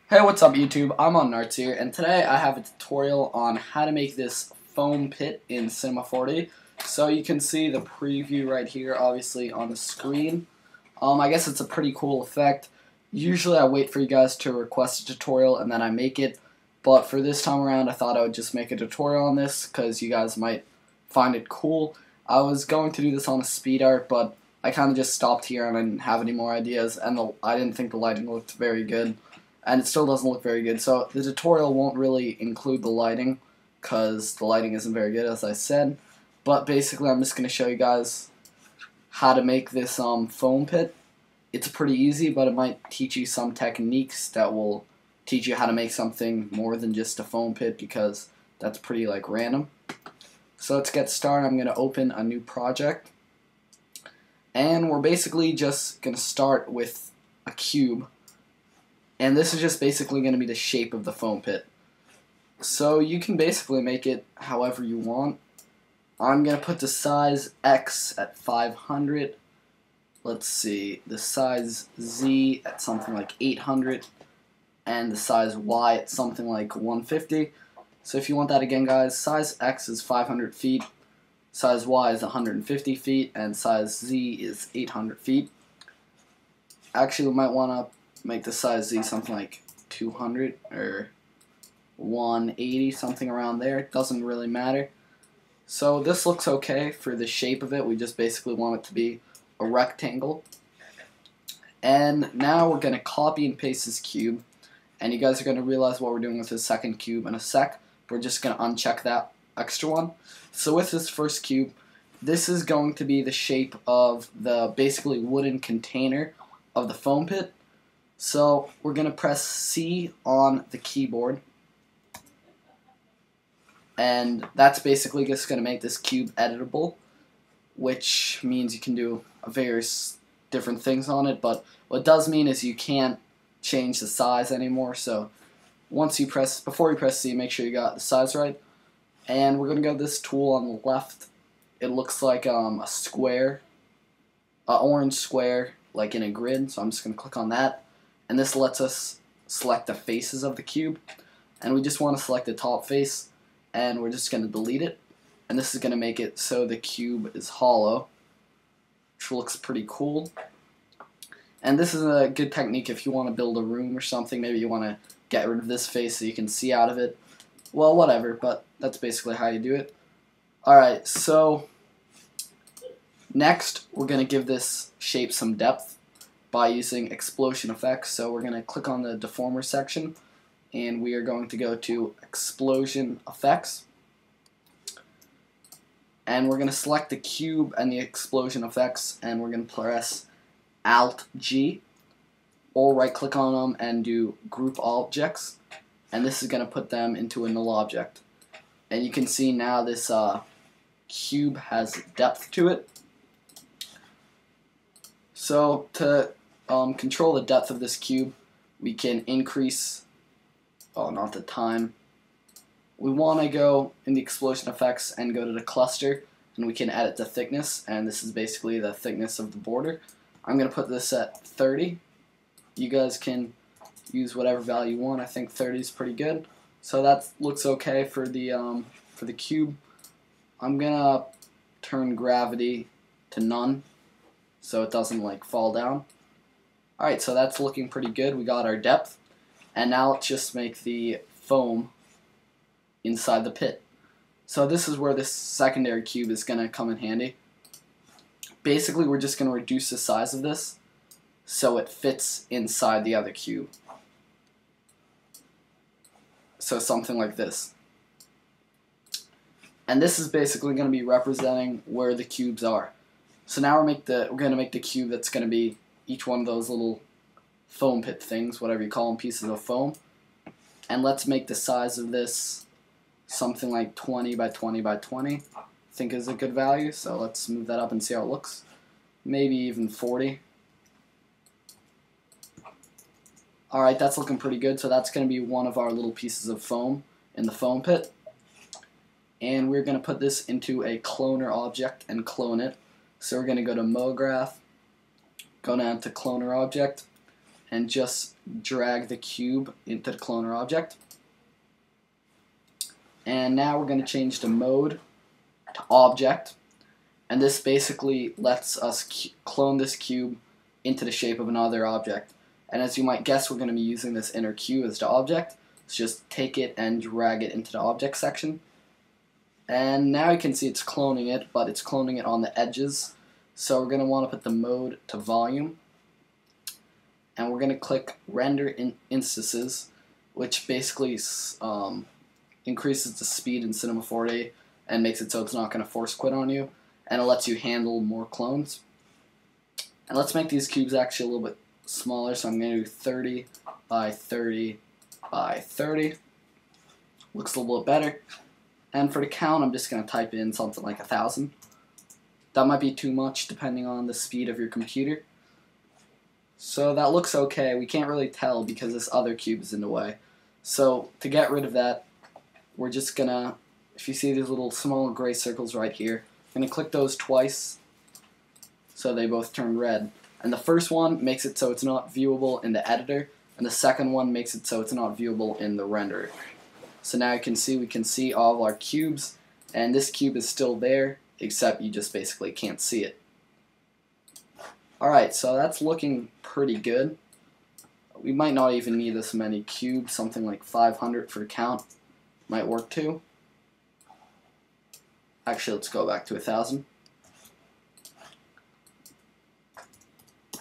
Hey, what's up YouTube? IModernArts here, and today I have a tutorial on how to make this foam pit in Cinema 4D. So you can see the preview right here, obviously, on the screen. I guess it's a pretty cool effect. Usually I wait for you guys to request a tutorial and then I make it, but for this time around I thought I would just make a tutorial on this because you guys might find it cool. I was going to do this on a speed art, but I kind of just stopped here and I didn't have any more ideas, and I didn't think the lighting looked very good. And it still doesn't look very good. So the tutorial won't really include the lighting because the lighting isn't very good, as I said. But basically I'm just going to show you guys how to make this foam pit. It's pretty easy, but it might teach you some techniques that will teach you how to make something more than just a foam pit, because that's pretty random. So let's get started. I'm going to open a new project. And we're basically just going to start with a cube. And this is just basically going to be the shape of the foam pit. So you can basically make it however you want. I'm going to put the size X at 500. Let's see, the size Z at something like 800. And the size Y at something like 150. So if you want that again, guys, size X is 500 feet. Size Y is 150 feet. And size Z is 800 feet. Actually, we might want to make the size Z something like 200 or 180, something around there. It doesn't really matter. So this looks okay for the shape of it. We just basically want it to be a rectangle. And now we're going to copy and paste this cube. And you guys are going to realize what we're doing with this second cube in a sec. We're just going to uncheck that extra one. So with this first cube, this is going to be the shape of the basically wooden container of the foam pit. So we're going to press C on the keyboard, and that's basically just going to make this cube editable, which means you can do various different things on it, but what it does mean is you can't change the size anymore. So before you press C, make sure you got the size right, and we're going to go to this tool on the left. It looks like a square, an orange square, like in a grid, so I'm just going to click on that. And this lets us select the faces of the cube. And we just want to select the top face, and we're just going to delete it. And this is going to make it so the cube is hollow, which looks pretty cool. And this is a good technique if you want to build a room or something. Maybe you want to get rid of this face so you can see out of it. Well, whatever, but that's basically how you do it. Alright, so next we're going to give this shape some depth by using explosion effects. So we're going to click on the deformer section, and we are going to go to explosion effects, and we're going to select the cube and the explosion effects, and we're going to press Alt G, or right click on them and do group objects, and this is going to put them into a null object. And you can see now this cube has depth to it. So to control the depth of this cube, we can increase, not the time. We want to go in the explosion effects and go to the cluster, and we can edit the thickness, and this is basically the thickness of the border. I'm going to put this at 30. You guys can use whatever value you want. I think 30 is pretty good. So that looks okay for the cube. I'm going to turn gravity to none, so it doesn't fall down. Alright, so that's looking pretty good. We got our depth. And now let's just make the foam inside the pit. So this is where this secondary cube is going to come in handy. Basically, we're just going to reduce the size of this so it fits inside the other cube. So something like this. And this is basically going to be representing where the cubes are. So now we're going to make the cube that's going to be each one of those little foam pit things, whatever you call them, pieces of foam. And let's make the size of this something like 20 by 20 by 20. I think is a good value, so let's move that up and see how it looks. Maybe even 40. Alright, that's looking pretty good, so that's going to be one of our little pieces of foam in the foam pit. And we're going to put this into a cloner object and clone it. So we're going to go to MoGraph, go down to cloner object, and just drag the cube into the cloner object. And now we're going to change the mode to object, and this basically lets us clone this cube into the shape of another object. And as you might guess, we're going to be using this inner cube as the object. So just take it and drag it into the object section. And now you can see it's cloning it, but it's cloning it on the edges. So we're going to want to put the mode to volume. And we're going to click render instances, which basically increases the speed in Cinema 4D and makes it so it's not going to force quit on you. And it lets you handle more clones. And let's make these cubes actually a little bit smaller. So I'm going to do 30 by 30 by 30. Looks a little bit better. And for the count, I'm just going to type in something like 1,000. That might be too much depending on the speed of your computer. So that looks okay. We can't really tell because this other cube is in the way. So to get rid of that, we're just going to, if you see these little small gray circles right here, I'm going to click those twice so they both turn red. And the first one makes it so it's not viewable in the editor, and the second one makes it so it's not viewable in the renderer. So now you can see, we can see all of our cubes, and this cube is still there, except you just basically can't see it. Alright, so that's looking pretty good. We might not even need this many cubes, something like 500 for the count might work too. Actually, let's go back to 1,000.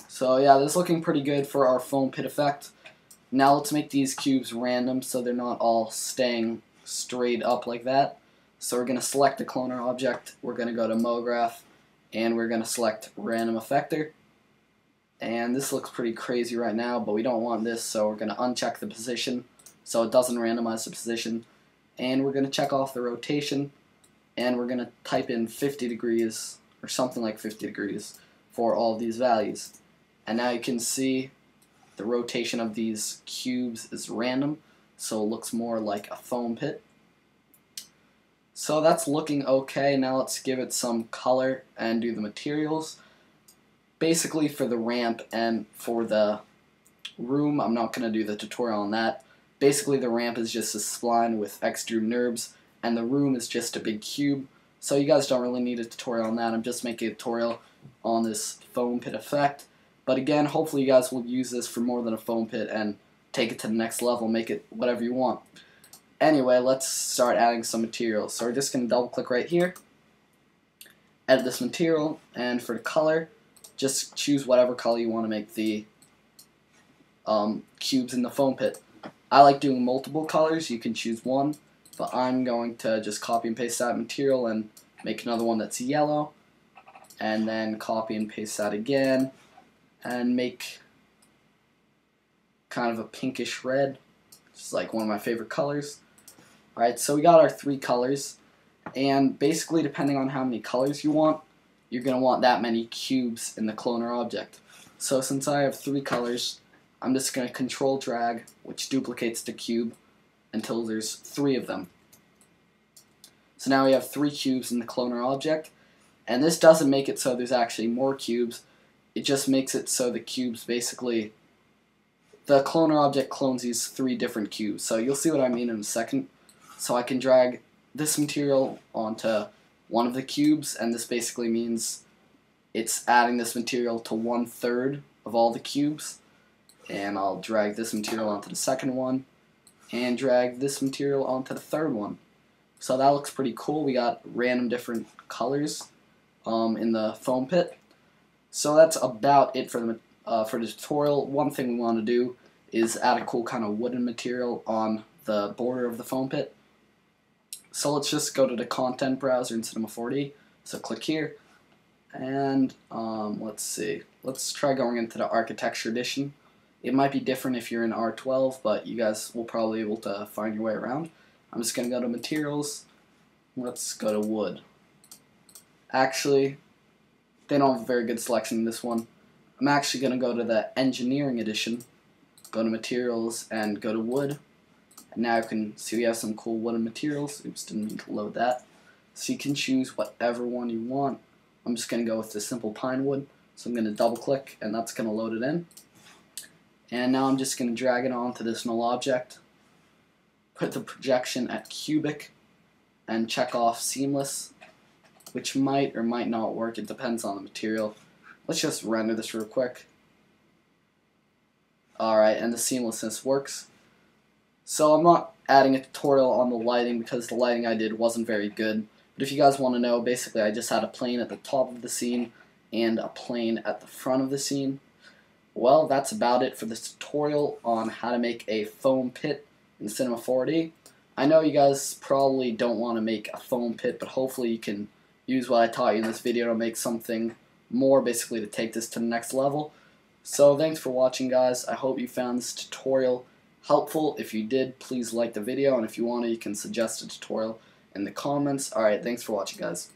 So yeah, this is looking pretty good for our foam pit effect. Now let's make these cubes random so they're not all staying straight up like that. So we're going to select the cloner object, we're going to go to MoGraph, and we're going to select Random Effector. And this looks pretty crazy right now, but we don't want this, so we're going to uncheck the position so it doesn't randomize the position. And we're going to check off the rotation, and we're going to type in 50 degrees, or something like 50 degrees, for all of these values. And now you can see the rotation of these cubes is random, so it looks more like a foam pit. So that's looking okay. Now let's give it some color and do the materials. Basically for the ramp and for the room, I'm not going to do the tutorial on that. Basically the ramp is just a spline with extrude NURBS, and the room is just a big cube. So you guys don't really need a tutorial on that. I'm just making a tutorial on this foam pit effect. But again, hopefully you guys will use this for more than a foam pit and take it to the next level, make it whatever you want. Anyway, let's start adding some materials. So we're just going to double click right here, edit this material, and for the color, just choose whatever color you want to make the cubes in the foam pit. I like doing multiple colors, you can choose one, but I'm going to just copy and paste that material and make another one that's yellow, and then copy and paste that again, and make kind of a pinkish red, which is like one of my favorite colors. Alright, so we got our 3 colors, and basically depending on how many colors you want, you're going to want that many cubes in the cloner object. So since I have 3 colors, I'm just going to control drag, which duplicates the cube until there's 3 of them. So now we have 3 cubes in the cloner object, and this doesn't make it so there's actually more cubes. It just makes it so the cubes basically, the cloner object clones these 3 different cubes. So you'll see what I mean in a second. So I can drag this material onto one of the cubes, and this basically means it's adding this material to 1/3 of all the cubes. And I'll drag this material onto the second one, and drag this material onto the third one. So that looks pretty cool. We got random different colors in the foam pit. So that's about it for the tutorial. One thing we want to do is add a cool kind of wooden material on the border of the foam pit. So let's just go to the content browser in Cinema 4D. So click here, and let's see. Let's try going into the architecture edition. It might be different if you're in R12, but you guys will probably be able to find your way around. I'm just going to go to materials. Let's go to wood. Actually, they don't have a very good selection in this one. I'm actually going to go to the engineering edition, go to materials, and go to wood. And now you can see we have some cool wooden materials. Oops, didn't mean to load that. So you can choose whatever one you want. I'm just going to go with the simple pine wood. So I'm going to double click, and that's going to load it in. And now I'm just going to drag it onto this null object, put the projection at cubic, and check off seamless, which might or might not work. It depends on the material. Let's just render this real quick. Alright, and the seamlessness works. So I'm not adding a tutorial on the lighting because the lighting I did wasn't very good. But if you guys want to know, basically I just had a plane at the top of the scene and a plane at the front of the scene. Well, that's about it for this tutorial on how to make a foam pit in Cinema 4D. I know you guys probably don't want to make a foam pit, but hopefully you can use what I taught you in this video to make something more, basically to take this to the next level. So thanks for watching, guys. I hope you found this tutorial helpful. If you did, please like the video, and if you want to, you can suggest a tutorial in the comments. Alright, thanks for watching, guys.